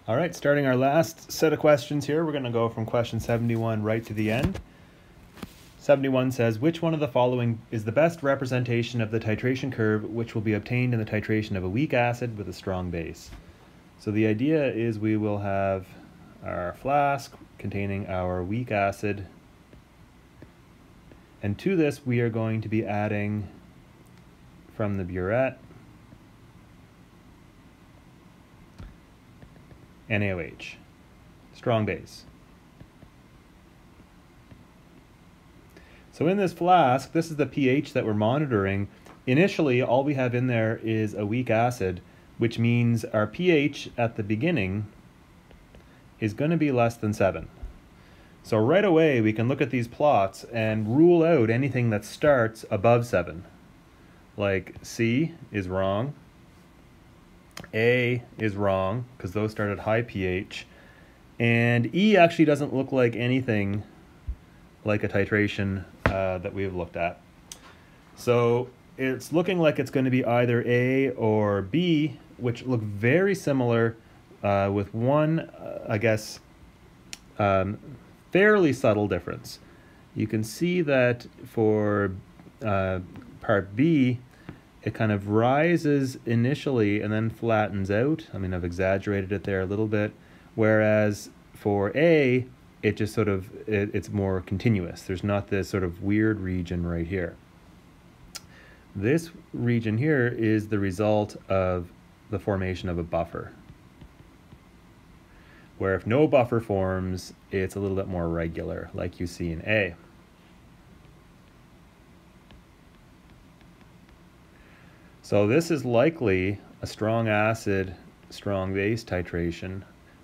All right, starting our last set of questions here, we're going to go from question 71 right to the end. 71 says, which one of the following is the best representation of the titration curve which will be obtained in the titration of a weak acid with a strong base? So the idea is we will have our flask containing our weak acid, and to this we are going to be adding from the burette NaOH, strong base. So in this flask, this is the pH that we're monitoring. Initially, all we have in there is a weak acid, which means our pH at the beginning is going to be less than 7. So right away, we can look at these plots and rule out anything that starts above 7. Like C is wrong. A is wrong, because those start at high pH. And E actually doesn't look like anything like a titration that we've looked at. So it's looking like it's going to be either A or B, which look very similar with one, I guess, fairly subtle difference. You can see that for part B, it kind of rises initially and then flattens out. I mean, I've exaggerated it there a little bit. Whereas for A, it just sort of, it's more continuous. There's not this sort of weird region right here. This region here is the result of the formation of a buffer, where if no buffer forms, it's a little bit more regular, like you see in A. So this is likely a strong acid, strong base titration,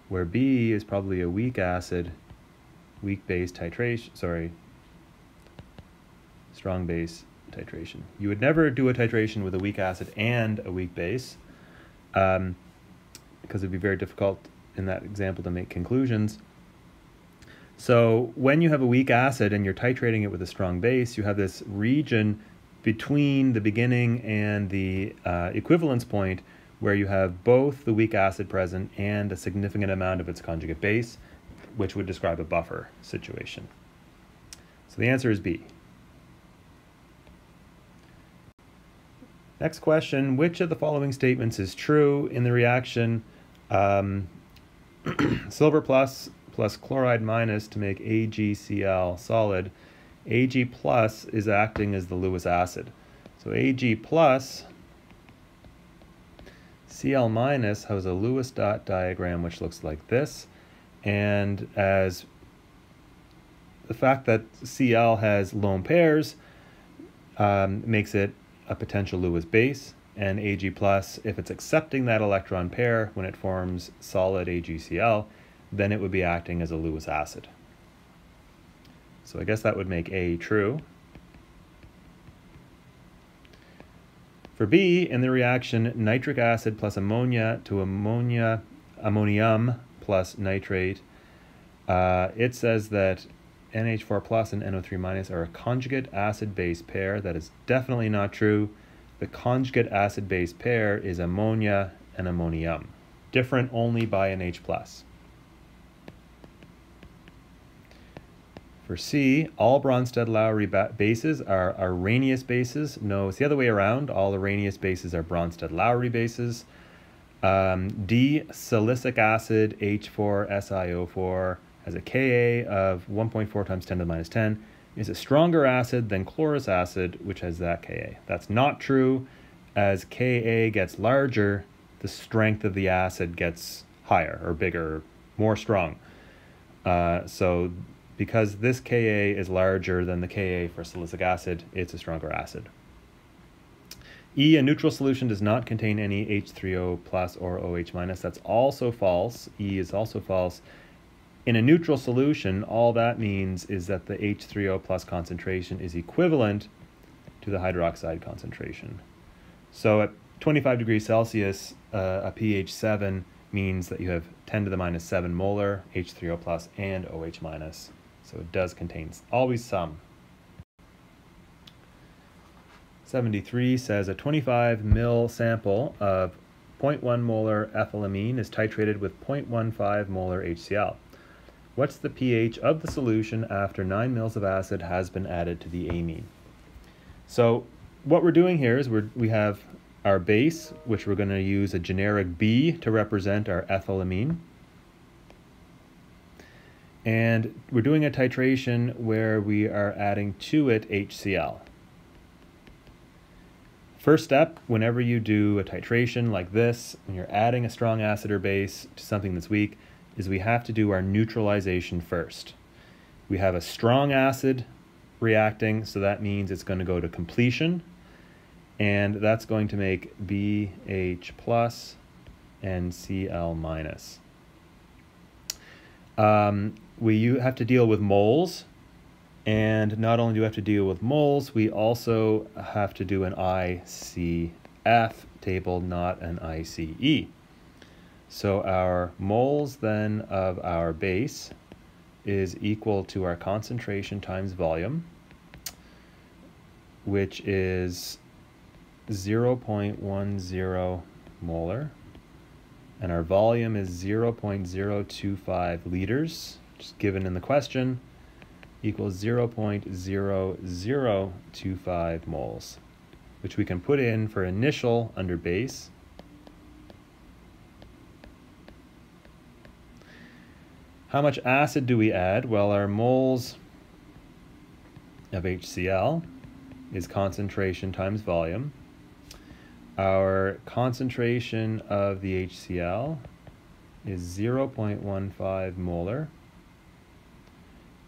where B is probably a weak acid, weak base titration, strong base titration. You would never do a titration with a weak acid and a weak base, because it'd be very difficult in that example to make conclusions. So when you have a weak acid and you're titrating it with a strong base, you have this region between the beginning and the equivalence point where you have both the weak acid present and a significant amount of its conjugate base, which would describe a buffer situation. So the answer is B. Next question, which of the following statements is true in the reaction silver plus chloride minus to make AgCl solid? Ag plus is acting as the Lewis acid. So Ag plus, Cl minus has a Lewis dot diagram which looks like this. And as the fact that Cl has lone pairs makes it a potential Lewis base. And Ag plus, if it's accepting that electron pair when it forms solid AgCl, then it would be acting as a Lewis acid. So I guess that would make A true. For B, in the reaction nitric acid plus ammonia to ammonium plus nitrate, it says that NH4 plus and NO3 minus are a conjugate acid-base pair. That is definitely not true. The conjugate acid-base pair is ammonia and ammonium, different only by an H plus. For C, all Bronsted-Lowry bases are Arrhenius bases. No, it's the other way around. All Arrhenius bases are Bronsted-Lowry bases. D, silicic acid, H4SiO4, has a Ka of 1.4 times 10 to the minus 10, is a stronger acid than chlorous acid, which has that Ka. That's not true. As Ka gets larger, the strength of the acid gets higher or bigger, or more strong. So because this Ka is larger than the Ka for silicic acid, it's a stronger acid. E, a neutral solution does not contain any H3O plus or OH minus. That's also false. E is also false. In a neutral solution, all that means is that the H3O plus concentration is equivalent to the hydroxide concentration. So at 25 degrees Celsius, a pH 7 means that you have 10 to the minus 7 molar H3O plus and OH minus. So it does contain always some. 73 says a 25 ml sample of 0.1 molar ethylamine is titrated with 0.15 molar HCl. What's the pH of the solution after 9 mils of acid has been added to the amine? So what we're doing here is we have our base, which we're going to use a generic B to represent our ethylamine. And we're doing a titration where we are adding to it HCl. First step, whenever you do a titration like this, and you're adding a strong acid or base to something that's weak, is we have to do our neutralization first. We have a strong acid reacting, so that means it's going to go to completion, and that's going to make BH plus and Cl minus. We have to deal with moles, and not only do we have to deal with moles, we also have to do an ICF table, not an ICE. So our moles then of our base is equal to our concentration times volume, which is 0.10 molar, and our volume is 0.025 liters, just given in the question, equals 0.0025 moles, which we can put in for initial under base. How much acid do we add? Well, our moles of HCl is concentration times volume. Our concentration of the HCl is 0.15 molar.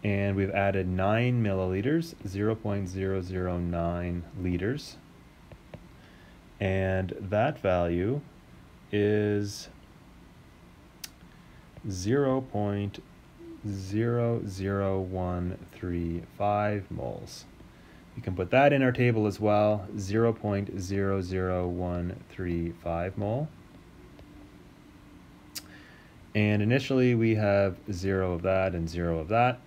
And we've added 9 milliliters, 0.009 liters. And that value is 0.00135 moles. You can put that in our table as well, 0.00135 mole. And initially we have 0 of that and 0 of that.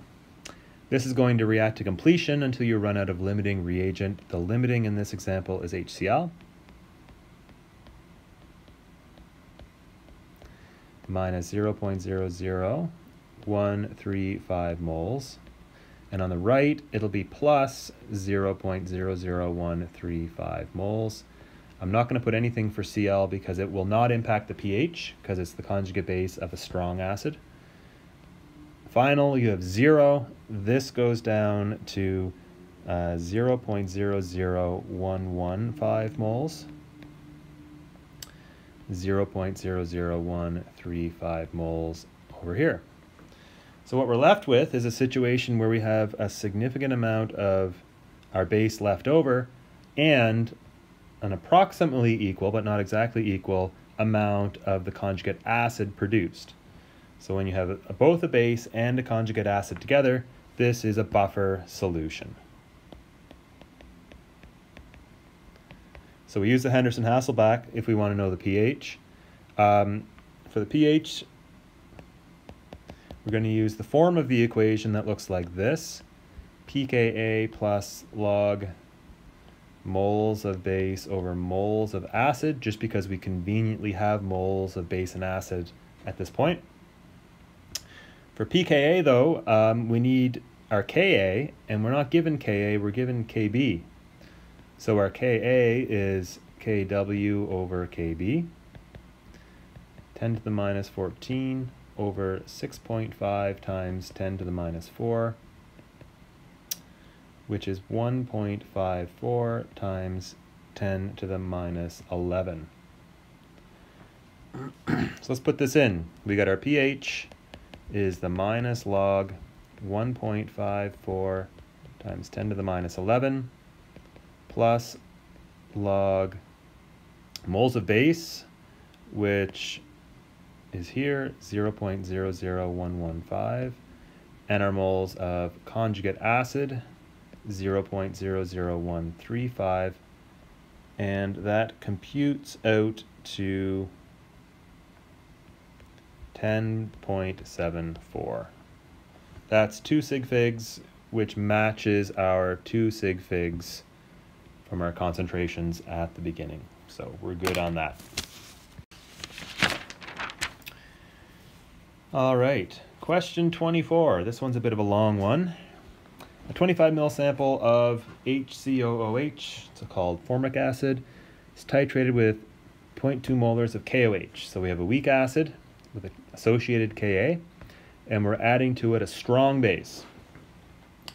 This is going to react to completion until you run out of limiting reagent. The limiting in this example is HCl. Minus 0.00135 moles. And on the right, it'll be plus 0.00135 moles. I'm not going to put anything for Cl because it will not impact the pH because it's the conjugate base of a strong acid. Final, you have 0. This goes down to 0.00115 moles. 0.00135 moles over here. So what we're left with is a situation where we have a significant amount of our base left over and an approximately equal, but not exactly equal, amount of the conjugate acid produced. So when you have both a base and a conjugate acid together, this is a buffer solution. So we use the Henderson Hasselbach if we want to know the pH. For the pH, we're going to use the form of the equation that looks like this. pKa plus log moles of base over moles of acid, just because we conveniently have moles of base and acid at this point. For pKa, though, we need our Ka, and we're not given Ka, we're given Kb. So our Ka is Kw over Kb, 10 to the minus 14 over 6.5 times 10 to the minus 4, which is 1.54 times 10 to the minus 11. So let's put this in. We got our pH is the minus log 1.54 times 10 to the minus 11 plus log moles of base, which is here 0.00115, and our moles of conjugate acid 0.00135, and that computes out to 10.74. That's 2 sig figs, which matches our 2 sig figs from our concentrations at the beginning. So we're good on that. All right, question 24. This one's a bit of a long one. A 25 ml sample of HCOOH, it's called formic acid, is titrated with 0.2 molars of KOH. So we have a weak acid with an associated Ka, and we're adding to it a strong base.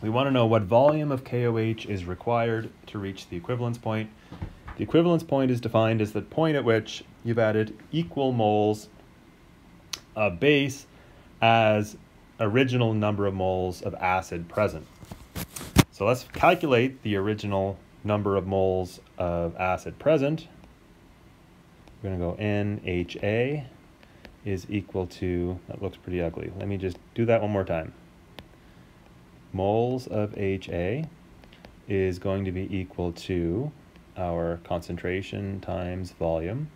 We want to know what volume of KOH is required to reach the equivalence point. The equivalence point is defined as the point at which you've added equal moles of base as original number of moles of acid present. So let's calculate the original number of moles of acid present. We're going to go NHA is equal to, that looks pretty ugly. Let me just do that one more time. Moles of HA is going to be equal to our concentration times volume.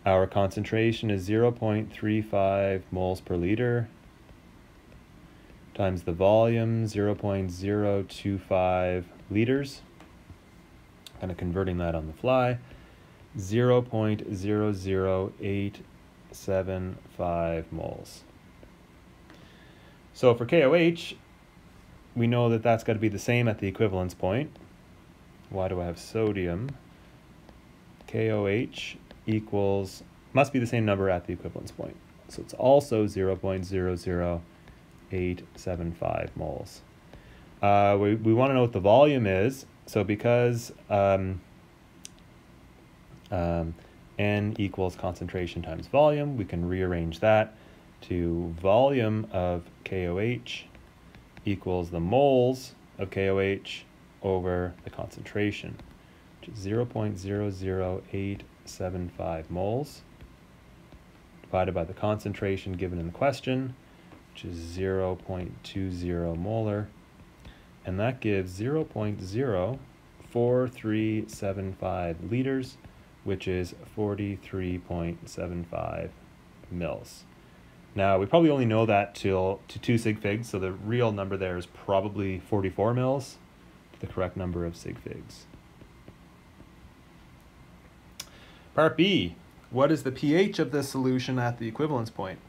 Our concentration is 0.35 moles per liter times the volume, 0.025 liters. Kind of converting that on the fly. 0.00875 moles. So for KOH, we know that that's got to be the same at the equivalence point. Why do I have sodium? KOH equals, must be the same number at the equivalence point. So it's also 0.00875 moles. We want to know what the volume is. So because N equals concentration times volume, we can rearrange that to volume of KOH equals the moles of KOH over the concentration, which is 0.00875 moles divided by the concentration given in the question, which is 0.20 molar, and that gives 0.04375 liters, which is 43.75 mils. Now, we probably only know that to 2 sig figs, so the real number there is probably 44 mils, the correct number of sig figs. Part B, what is the pH of this solution at the equivalence point?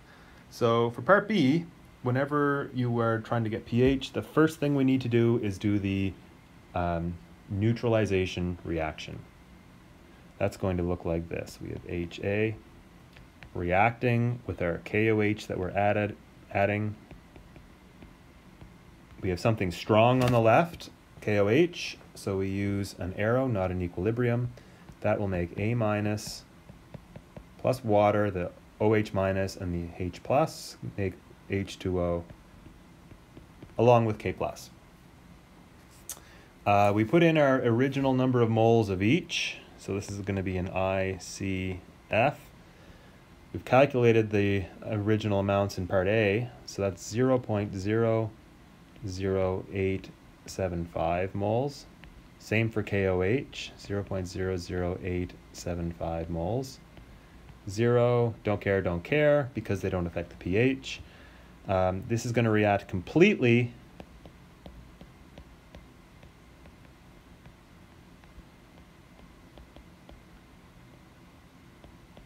So for part B, whenever you are trying to get pH, the first thing we need to do is do the neutralization reaction. That's going to look like this. We have HA reacting with our KOH that we're adding. We have something strong on the left, KOH, so we use an arrow, not an equilibrium. That will make A minus plus water, the OH minus and the H plus, make H2O, along with K plus. We put in our original number of moles of each, so this is going to be an ICF. We've calculated the original amounts in part A, so that's 0.00875 moles. Same for KOH, 0.00875 moles. 0, don't care, because they don't affect the pH. This is going to react completely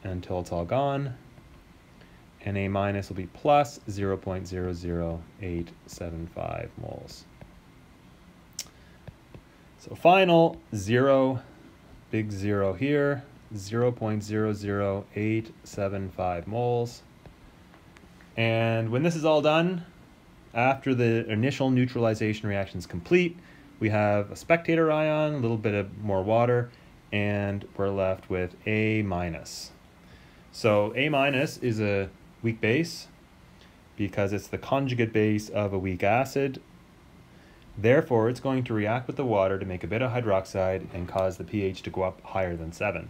until it's all gone. And A minus will be plus 0.00875 moles. So final 0, big 0 here, 0.00875 moles. And when this is all done, after the initial neutralization reaction is complete, we have a spectator ion, a little bit of more water, and we're left with A minus. So A minus is a weak base because it's the conjugate base of a weak acid. Therefore, it's going to react with the water to make a bit of hydroxide and cause the pH to go up higher than 7.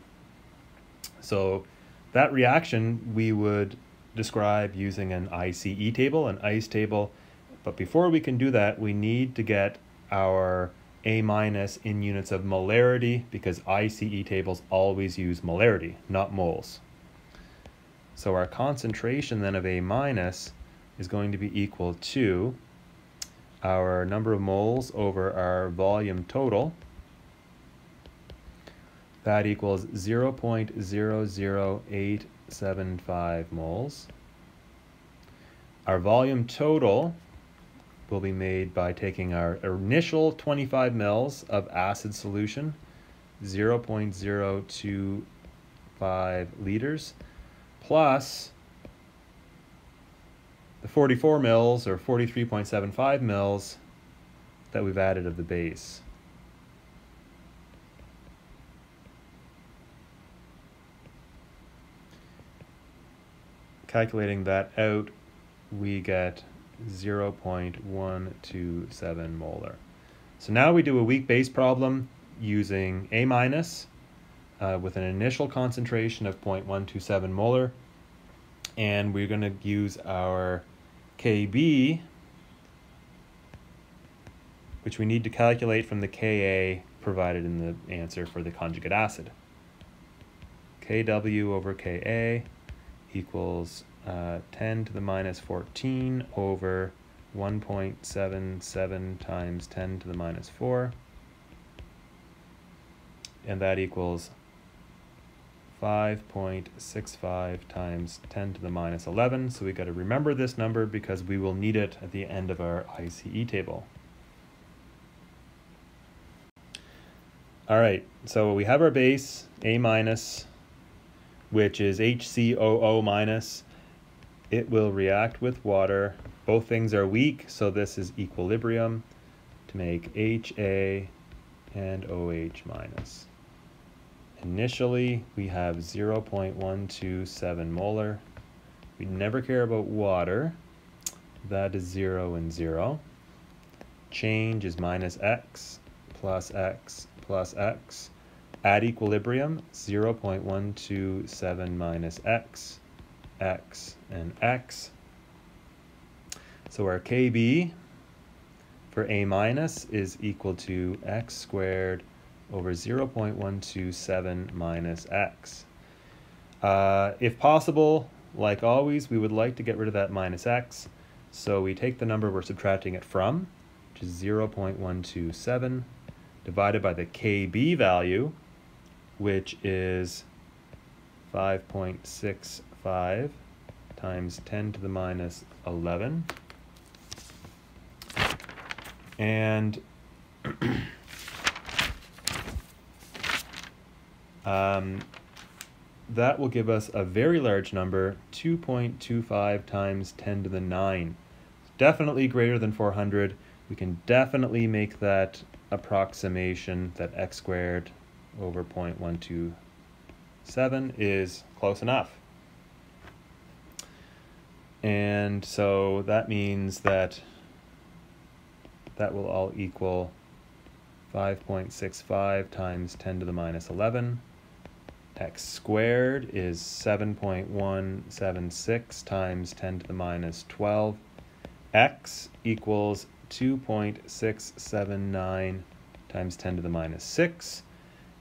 So that reaction we would describe using an ICE table, an ICE table. But before we can do that, we need to get our A minus in units of molarity, because ICE tables always use molarity, not moles. So our concentration then of A minus is going to be equal to our number of moles over our volume total. That equals 0.00875 moles Our volume total will be made by taking our initial 25 mils of acid solution, 0.025 liters, plus the 44 mils or 43.75 mils that we've added of the base. Calculating that out, we get 0.127 molar. So now we do a weak base problem using A- with an initial concentration of 0.127 molar, and we're going to use our Kb, which we need to calculate from the Ka provided in the answer for the conjugate acid. Kw over Ka equals 10 to the minus 14 over 1.77 times 10 to the minus 4. And that equals 5.65 times 10 to the minus 11. So we got to remember this number because we will need it at the end of our ICE table. All right, so we have our base, A-, which is HCOO-. It will react with water. Both things are weak, so this is equilibrium to make HA and OH-. Initially, we have 0.127 molar. We never care about water. That is 0 and 0. Change is minus x plus x plus x. At equilibrium, 0.127 minus x, x, and x. So our Kb for A- is equal to x squared over 0.127 minus x. If possible, like always, we would like to get rid of that minus x. So we take the number we're subtracting it from, which is 0.127, divided by the Kb value, which is 5.65 times 10 to the minus 11. And that will give us a very large number, 2.25 times 10 to the 9. Definitely greater than 400. We can definitely make that approximation that x squared over 0.127 is close enough. And so that means that that will all equal 5.65 times 10 to the minus 11. X squared is 7.176 times 10 to the minus 12. X equals 2.679 times 10 to the minus 6.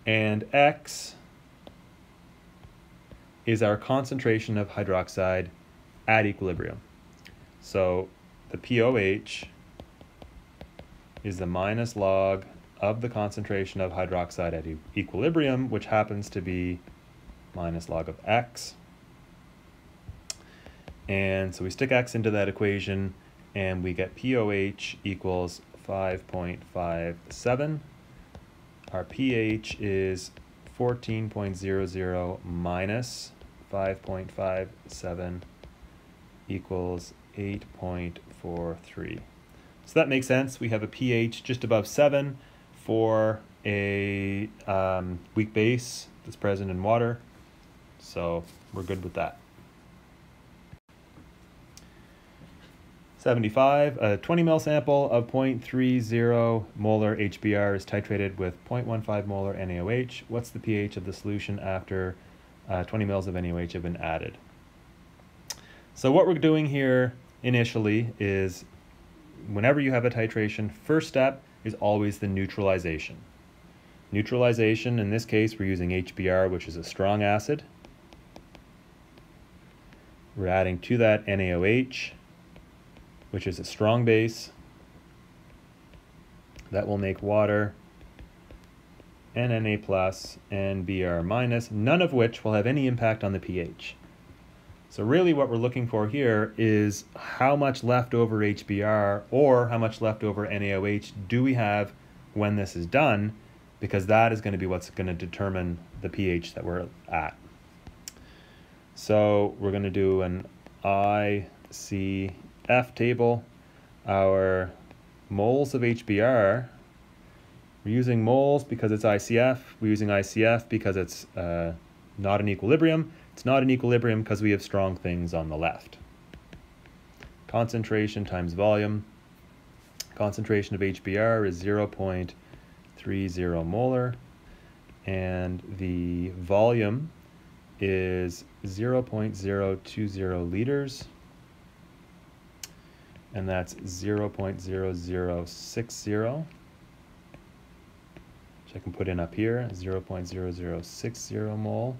And X is our concentration of hydroxide at equilibrium. So the POH is the minus log of the concentration of hydroxide at equilibrium, which happens to be minus log of X. And so we stick X into that equation, and we get POH equals 5.57. Our pH is 14.00 minus 5.57 equals 8.43. So that makes sense. We have a pH just above 7 for a weak base that's present in water. So we're good with that. 75, a 20 ml sample of 0.30 molar HBr is titrated with 0.15 molar NaOH. What's the pH of the solution after 20 mils of NaOH have been added? So what we're doing here initially is, whenever you have a titration, first step is always the neutralization. Neutralization, in this case, we're using HBr, which is a strong acid. We're adding to that NaOH, which is a strong base. That will make water, and Na plus and Br minus, none of which will have any impact on the pH. So really what we're looking for here is how much leftover HBr or how much leftover NaOH do we have when this is done, because that is going to be what's going to determine the pH that we're at. So we're going to do an ICF table. Our moles of HBr, we're using moles because it's ICF. We're using ICF because it's not in equilibrium. It's not in equilibrium because we have strong things on the left. Concentration times volume. Concentration of HBr is 0.30 molar, and the volume is 0.020 liters, and that's 0.0060, which I can put in up here, 0.0060 mole.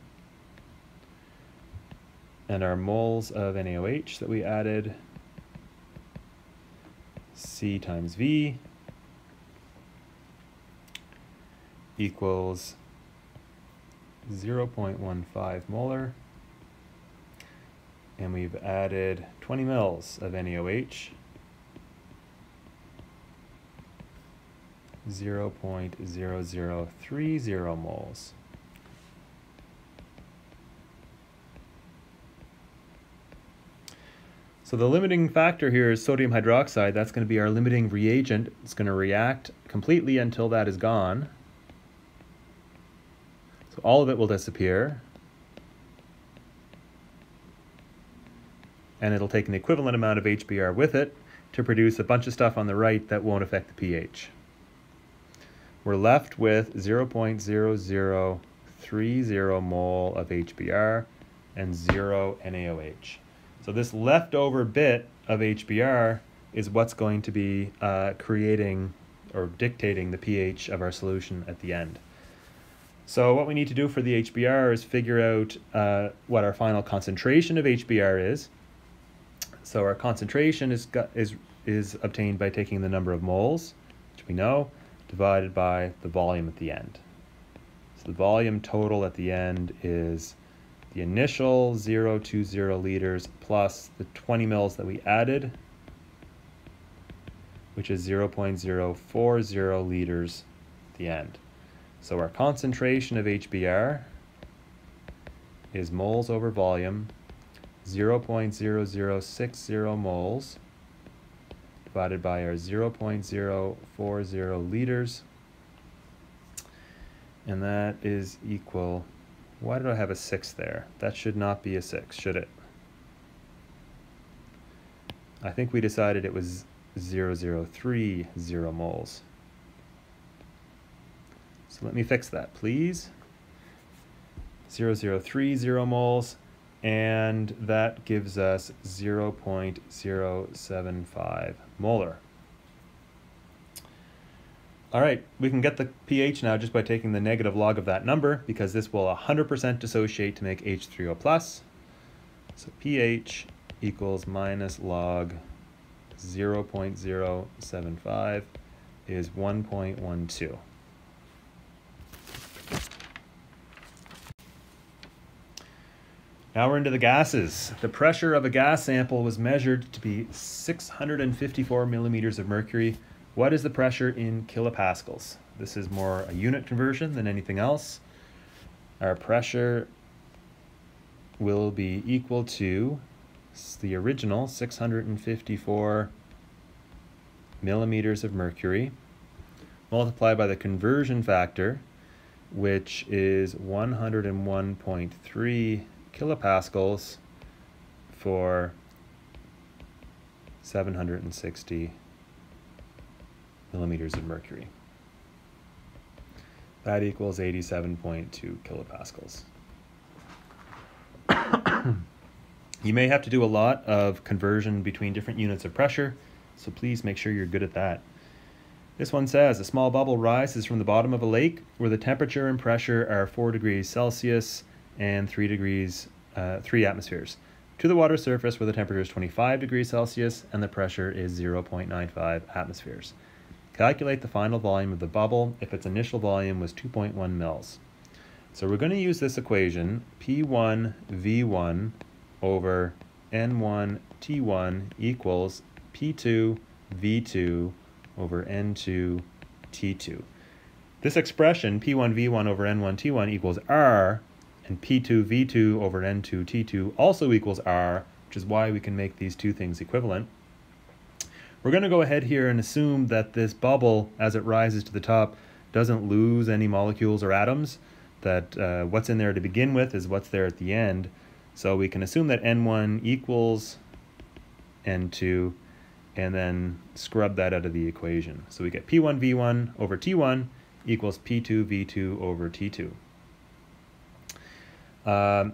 And our moles of NaOH that we added, C times V equals 0.15 molar. And we've added 20 mils of NaOH, 0.0030 moles. So the limiting factor here is sodium hydroxide. That's going to be our limiting reagent. It's going to react completely until that is gone. So all of it will disappear. And it'll take an equivalent amount of HBr with it to produce a bunch of stuff on the right that won't affect the pH. We're left with 0.0030 mole of HBr and 0 NaOH. So this leftover bit of HBr is what's going to be creating or dictating the pH of our solution at the end. So what we need to do for the HBr is figure out what our final concentration of HBr is. So our concentration is obtained by taking the number of moles, which we know, divided by the volume at the end. So the volume total at the end is the initial 0.20 liters plus the 20 mils that we added, which is 0.040 liters at the end. So our concentration of HBr is moles over volume, 0.0060 moles divided by our 0.040 liters, and that is equal, why did I have a 6 there? That should not be a 6, should it? I think we decided it was 0.030 moles. So let me fix that, please. 0.030 moles, and that gives us 0.075 molar. All right, we can get the pH now just by taking the negative log of that number, because this will 100% dissociate to make H3O+. So pH equals minus log 0.075 is 1.12. Now we're into the gases. The pressure of a gas sample was measured to be 654 millimeters of mercury. What is the pressure in kilopascals? This is more a unit conversion than anything else. Our pressure will be equal to the original 654 millimeters of mercury multiplied by the conversion factor, which is 101.3 kilopascals for 760 millimeters of mercury. That equals 87.2 kilopascals. You may have to do a lot of conversion between different units of pressure, so please make sure you're good at that. This one says, a small bubble rises from the bottom of a lake where the temperature and pressure are 4 degrees Celsius and 3 atmospheres, to the water surface where the temperature is 25 degrees Celsius and the pressure is 0.95 atmospheres. Calculate the final volume of the bubble if its initial volume was 2.1 mils. So we're going to use this equation, P1 V1 over N1 T1 equals P2 V2 over N2 T2. This expression, P1 V1 over N1 T1 equals R, and P2 V2 over N2 T2 also equals R, which is why we can make these two things equivalent. We're going to go ahead here and assume that this bubble, as it rises to the top, doesn't lose any molecules or atoms, that what's in there to begin with is what's there at the end. So we can assume that N1 equals N2, and then scrub that out of the equation. So we get P1 V1 over T1 equals P2 V2 over T2.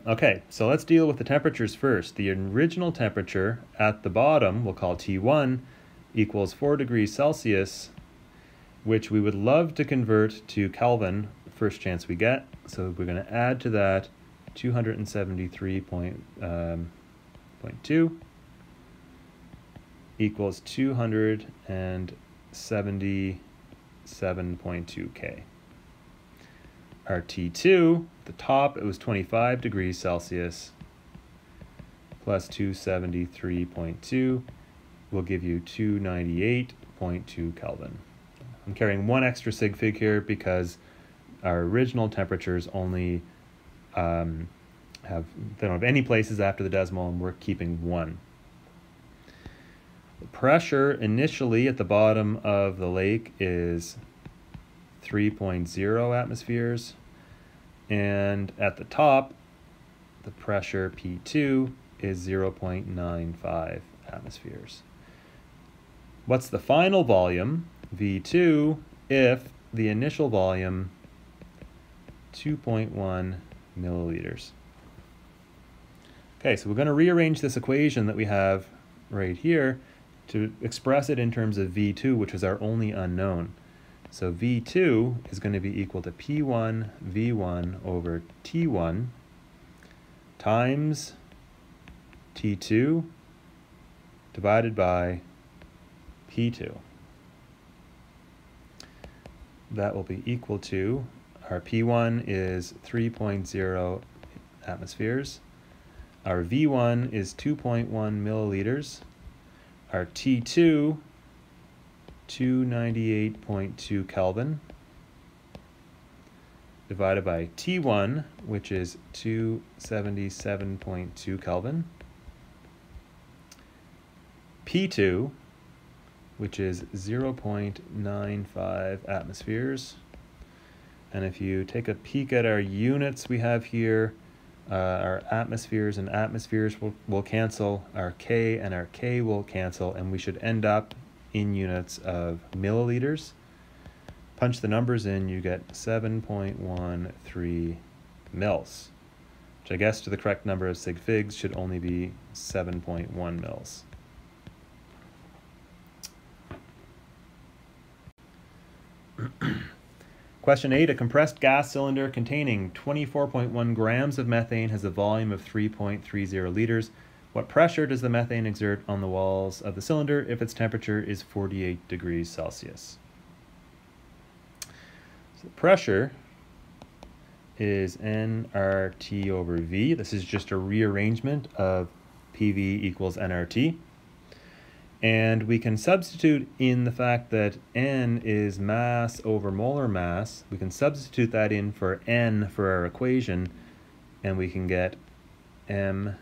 Okay, so let's deal with the temperatures first. The original temperature at the bottom, we'll call T1, equals 4 degrees Celsius, which we would love to convert to Kelvin first chance we get. So we're going to add to that 273.2 equals 277.2 K. Our T2, the top, it was 25 degrees Celsius plus 273.2 will give you 298.2 Kelvin. I'm carrying one extra sig fig here because our original temperatures only they don't have any places after the decimal, and we're keeping one. The pressure initially at the bottom of the lake is 3.0 atmospheres, and at the top the pressure P2 is 0.95 atmospheres. What's the final volume, V2, if the initial volume 2.1 milliliters? Okay, so we're going to rearrange this equation that we have right here to express it in terms of V2, which is our only unknown. So V2 is going to be equal to P1 V1 over T1 times T2 divided by P2. That will be equal to, our P1 is 3.0 atmospheres, our V1 is 2.1 milliliters, our T2, 298.2 Kelvin, divided by T1, which is 277.2 Kelvin, P2, which is 0.95 atmospheres. And if you take a peek at our units we have here, our atmospheres and atmospheres will cancel, our K and our K will cancel, and we should end up in units of milliliters. Punch the numbers in, you get 7.13 mils, which I guess to the correct number of sig figs should only be 7.1 mils. Question 8, a compressed gas cylinder containing 24.1 grams of methane has a volume of 3.30 liters. What pressure does the methane exert on the walls of the cylinder if its temperature is 48 degrees Celsius? So the pressure is nRT over V. This is just a rearrangement of PV equals nRT. And we can substitute in the fact that N is mass over molar mass. We can substitute that in for N for our equation, and we can get mRT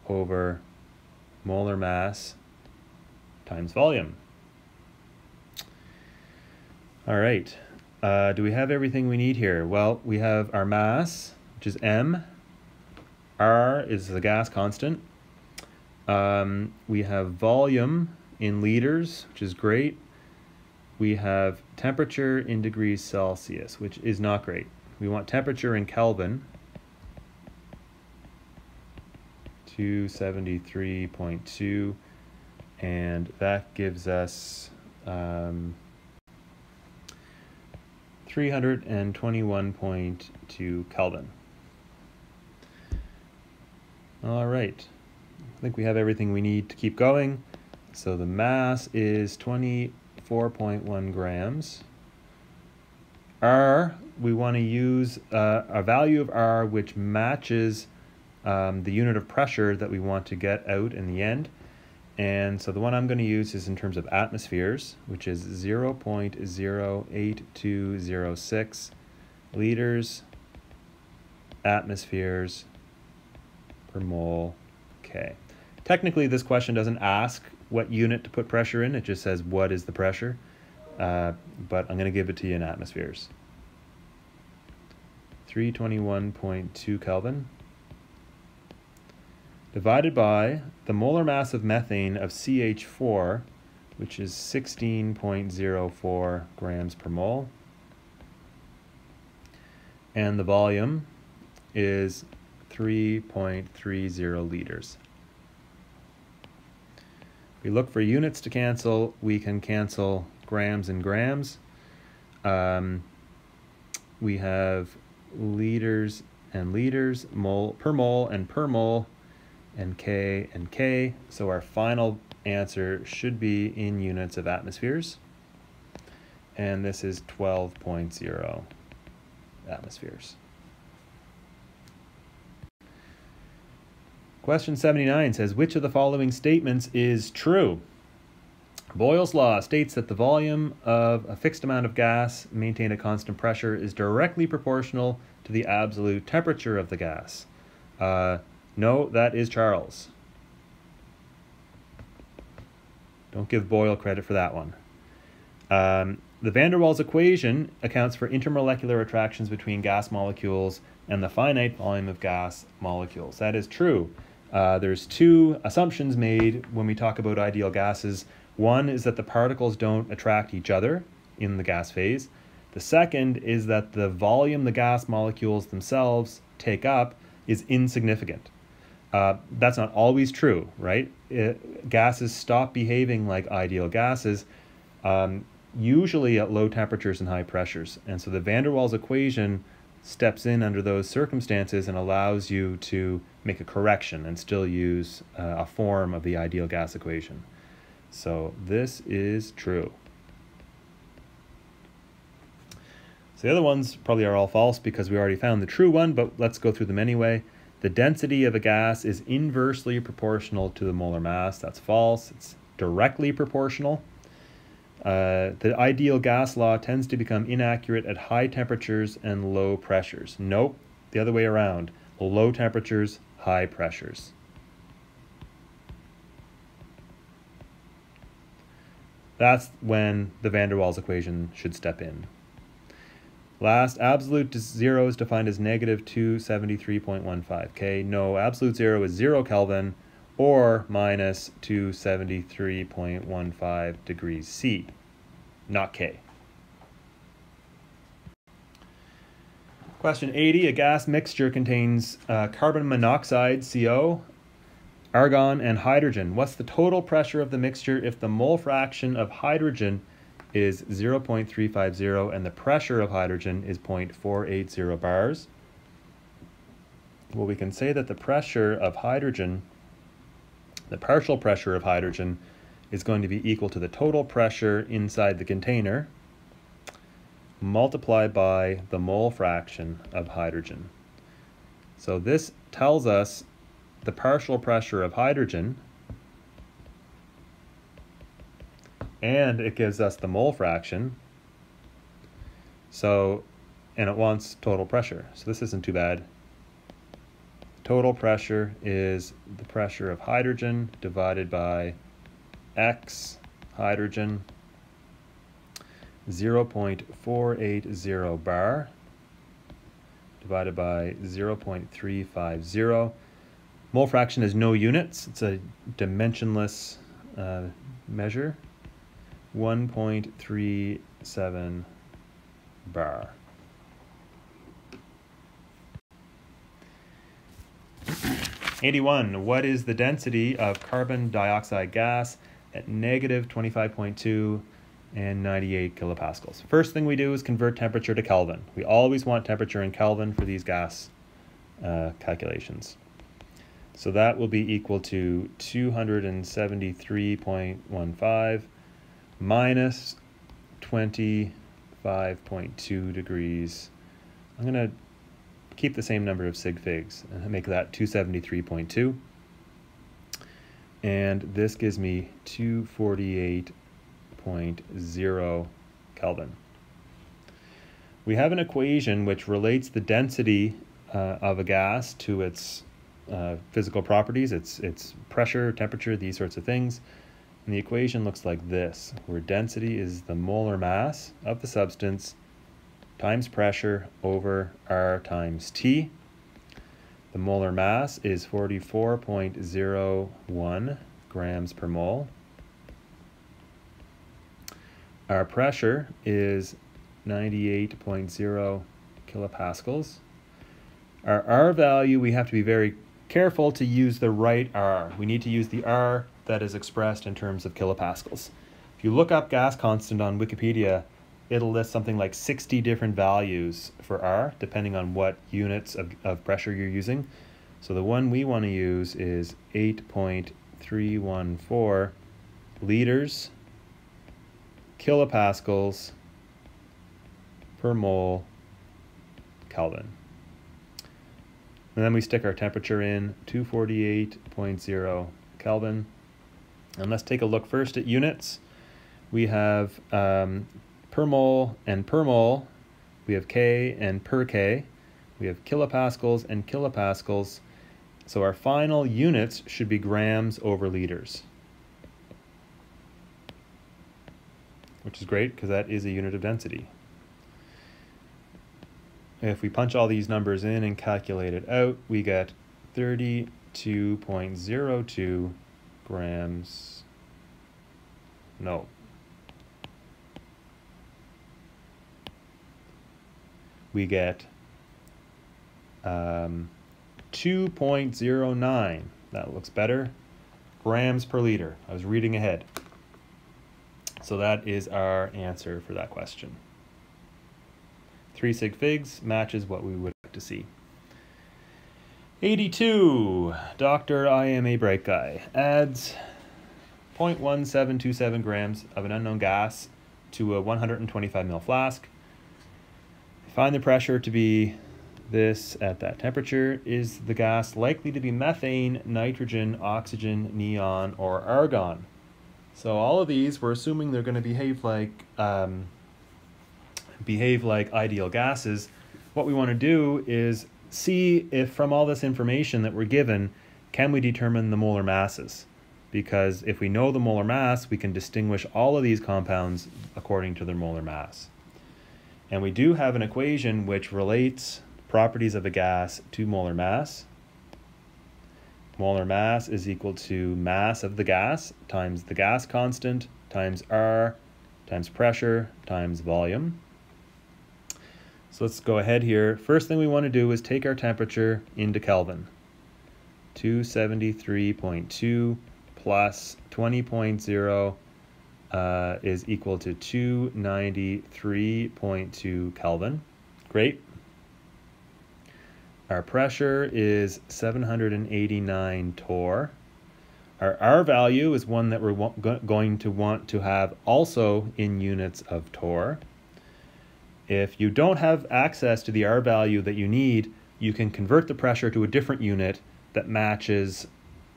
over molar mass times volume. All right, do we have everything we need here? Well, we have our mass, which is M. R is the gas constant. We have volume in liters, which is great. We have temperature in degrees Celsius, which is not great. We want temperature in Kelvin, 273.2, and that gives us 321.2 Kelvin. All right. I think we have everything we need to keep going. So the mass is 24.1 grams. R, we want to use a value of R which matches the unit of pressure that we want to get out in the end. And so the one I'm going to use is in terms of atmospheres, which is 0.08206 liters atmospheres per mole K. Technically, this question doesn't ask what unit to put pressure in. It just says what is the pressure. But I'm going to give it to you in atmospheres. 321.2 Kelvin divided by the molar mass of methane of CH4, which is 16.04 grams per mole. And the volume is 3.30 liters. If we look for units to cancel, we can cancel grams and grams. We have liters and liters, mole per mole, and K and K. So our final answer should be in units of atmospheres. And this is 12.0 atmospheres. Question 79 says, which of the following statements is true? Boyle's law states that the volume of a fixed amount of gas maintained at constant pressure is directly proportional to the absolute temperature of the gas. No, that is Charles. Don't give Boyle credit for that one. The van der Waals equation accounts for intermolecular attractions between gas molecules and the finite volume of gas molecules. That is true. There's two assumptions made when we talk about ideal gases. One is that the particles don't attract each other in the gas phase. The second is that the volume the gas molecules themselves take up is insignificant. That's not always true, right? Gases stop behaving like ideal gases, usually at low temperatures and high pressures. And so the van der Waals equation steps in under those circumstances and allows you to make a correction and still use a form of the ideal gas equation. So this is true. So the other ones probably are all false because we already found the true one, but let's go through them anyway. The density of a gas is inversely proportional to the molar mass. That's false. It's directly proportional. The ideal gas law tends to become inaccurate at high temperatures and low pressures. Nope, the other way around. Low temperatures, high pressures. That's when the van der Waals equation should step in. Last, absolute zero is defined as negative 273.15 K. No, absolute zero is 0 Kelvin or minus 273.15 degrees C, not K. Question 80, a gas mixture contains carbon monoxide, CO, argon, and hydrogen. What's the total pressure of the mixture if the mole fraction of hydrogen is 0.350 and the pressure of hydrogen is 0.480 bars? Well, we can say that the pressure of hydrogen, the partial pressure of hydrogen, is going to be equal to the total pressure inside the container multiplied by the mole fraction of hydrogen. So this tells us the partial pressure of hydrogen, and it gives us the mole fraction. So, and it wants total pressure. So this isn't too bad. Total pressure is the pressure of hydrogen divided by X hydrogen, 0.480 bar divided by 0.350. Mole fraction is no units. It's a dimensionless measure. 1.37 bar. '81. What is the density of carbon dioxide gas at negative 25.2 and 98 kilopascals? First thing we do is convert temperature to Kelvin. We always want temperature in Kelvin for these gas calculations. So that will be equal to 273.15 minus 25.2 degrees. I'm going to keep the same number of sig figs and make that 273.2. And this gives me 248.0 Kelvin. We have an equation which relates the density of a gas to its physical properties, its pressure, temperature, these sorts of things. And the equation looks like this, where density is the molar mass of the substance times pressure over R times T. The molar mass is 44.01 grams per mole. Our pressure is 98.0 kilopascals. Our R value, we have to be very careful to use the right R. We need to use the R that is expressed in terms of kilopascals. If you look up gas constant on Wikipedia, it'll list something like 60 different values for R, depending on what units of pressure you're using. So the one we want to use is 8.314 liters kilopascals per mole Kelvin. And then we stick our temperature in, 248.0 Kelvin. And let's take a look first at units. We have per mole and per mole. We have K and per K. We have kilopascals and kilopascals. So our final units should be grams over liters, which is great because that is a unit of density. If we punch all these numbers in and calculate it out, we get 32.02 grams. No. We get 2.09. That looks better. Grams per liter. I was reading ahead. So that is our answer for that question. 3 sig figs matches what we would like to see. 82. Dr. I am a bright guy adds 0.1727 grams of an unknown gas to a 125 ml flask. Find the pressure to be this at that temperature. Is the gas likely to be methane, nitrogen, oxygen, neon, or argon? So all of these, we're assuming they're going to behave like ideal gases. What we want to do is see if from all this information that we're given, can we determine the molar masses? Because if we know the molar mass, we can distinguish all of these compounds according to their molar mass. And we do have an equation which relates properties of a gas to molar mass. Molar mass is equal to mass of the gas times the gas constant times R times pressure times volume. So let's go ahead here. First thing we want to do is take our temperature into Kelvin. 273.2 plus 20.0 is equal to 293.2 Kelvin. Great. Our pressure is 789 torr. Our R value is one that we're going to want to have also in units of torr. If you don't have access to the R value that you need, you can convert the pressure to a different unit that matches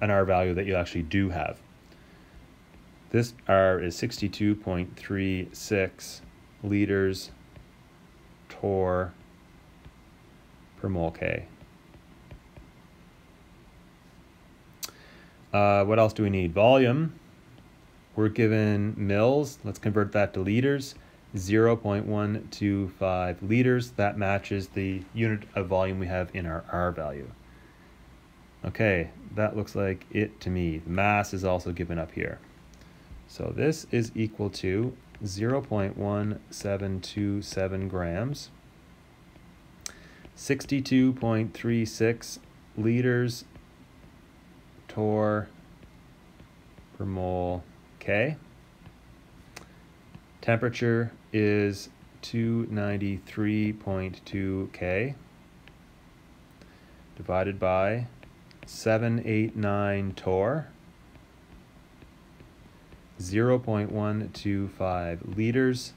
an R value that you actually do have. This R is 62.36 liters torr per mole K. What else do we need? Volume. We're given mils. Let's convert that to liters. 0.125 liters. That matches the unit of volume we have in our R value. Okay, that looks like it to me. The mass is also given up here. So this is equal to 0.1727 grams, 62.36 liters torr per mole K. Temperature is 293.2 K divided by 789 torr, 0.125 liters.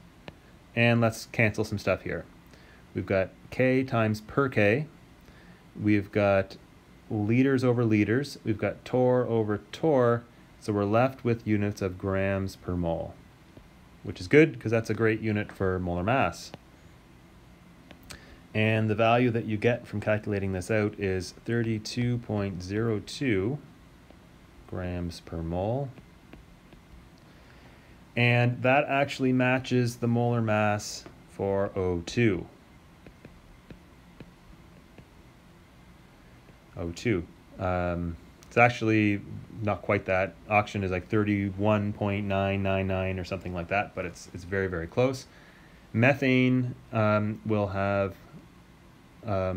And let's cancel some stuff here. We've got K times per K. we've got liters over liters, we've got torr over torr, so we're left with units of grams per mole, which is good because that's a great unit for molar mass. And the value that you get from calculating this out is 32.02 grams per mole. And that actually matches the molar mass for O2. It's actually not quite that. Oxygen is like 31.999 or something like that, but it's very, very close. Methane will have a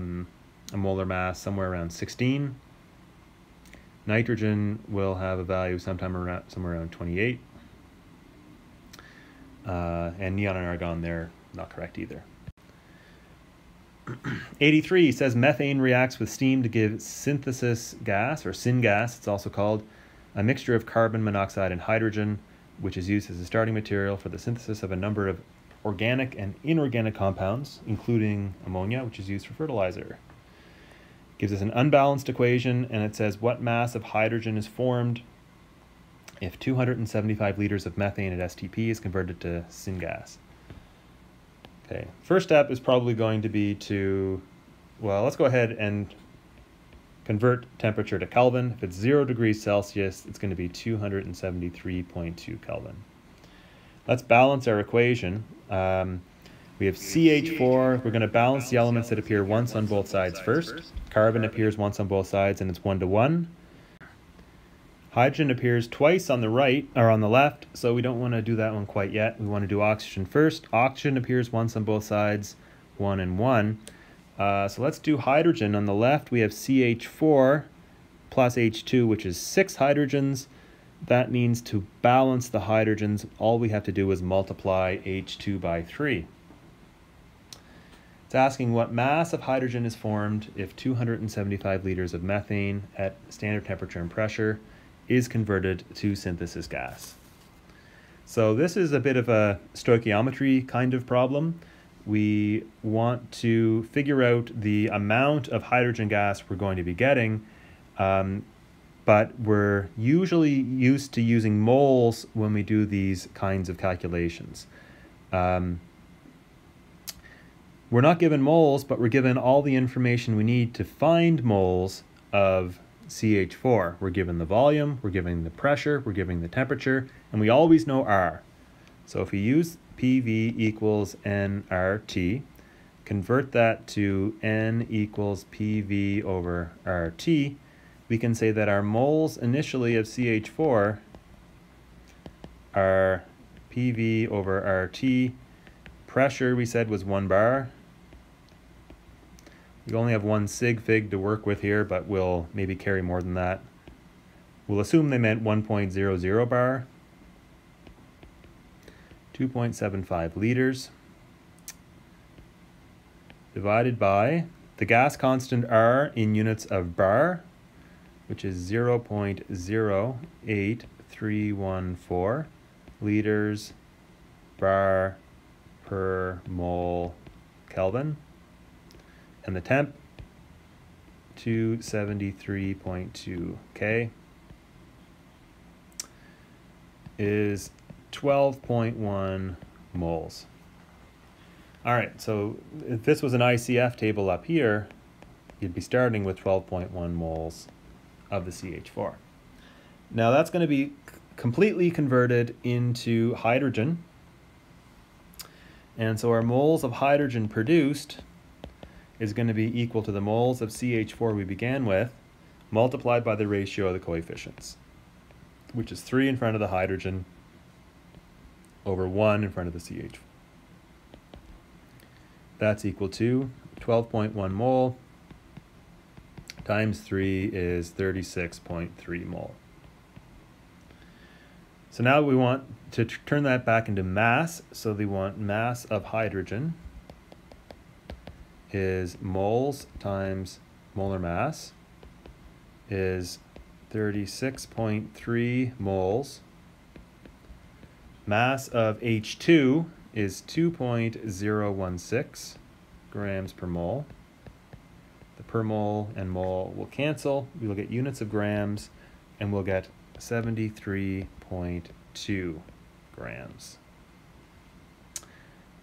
molar mass somewhere around 16. Nitrogen will have a value somewhere around 28. And neon and argon, they're not correct either. 83 says methane reacts with steam to give synthesis gas, or syngas it's also called, a mixture of carbon monoxide and hydrogen, which is used as a starting material for the synthesis of a number of organic and inorganic compounds, including ammonia, which is used for fertilizer. It gives us an unbalanced equation, and it says what mass of hydrogen is formed if 275 liters of methane at STP is converted to syngas. Okay, first step is probably going to be to, well, let's go ahead and convert temperature to Kelvin. If it's 0 degrees Celsius, it's going to be 273.2 Kelvin. Let's balance our equation. We have CH4. We're going to balance the elements that appear once on both sides first. Carbon appears once on both sides, and it's 1 to 1. Hydrogen appears twice on the right, or on the left, so we don't want to do that one quite yet. We want to do oxygen first. Oxygen appears once on both sides, 1 and 1. So let's do hydrogen. On the left, we have CH4 plus H2, which is 6 hydrogens. That means to balance the hydrogens, all we have to do is multiply H2 by 3. It's asking what mass of hydrogen is formed if 275 liters of methane at standard temperature and pressure is converted to synthesis gas. So this is a bit of a stoichiometry kind of problem. We want to figure out the amount of hydrogen gas we're going to be getting, but we're usually used to using moles when we do these kinds of calculations. We're not given moles, but we're given all the information we need to find moles of CH4. We're given the volume, we're given the pressure, we're given the temperature, and we always know R. So if we use PV equals nRT, convert that to N equals PV over RT, we can say that our moles initially of CH4 are PV over RT. Pressure we said was 1 bar. We only have 1 sig fig to work with here, but we'll maybe carry more than that. We'll assume they meant 1.00 bar. 2.75 liters divided by the gas constant R in units of bar, which is 0.08314 liters bar per mole Kelvin. And the temp, 273.2 K, is 12.1 moles. All right, so if this was an ICF table up here, you'd be starting with 12.1 moles of the CH4. Now that's going to be completely converted into hydrogen. And so our moles of hydrogen produced is going to be equal to the moles of CH4 we began with, multiplied by the ratio of the coefficients, which is 3 in front of the hydrogen over 1 in front of the CH4. That's equal to 12.1 mole times 3 is 36.3 mole. So now we want to turn that back into mass. So we want mass of hydrogen is moles times molar mass is 36.3 moles. Mass of H2 is 2.016 grams per mole. The per mole and mole will cancel. We will get units of grams, and we'll get 73.2 grams.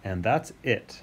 And that's it.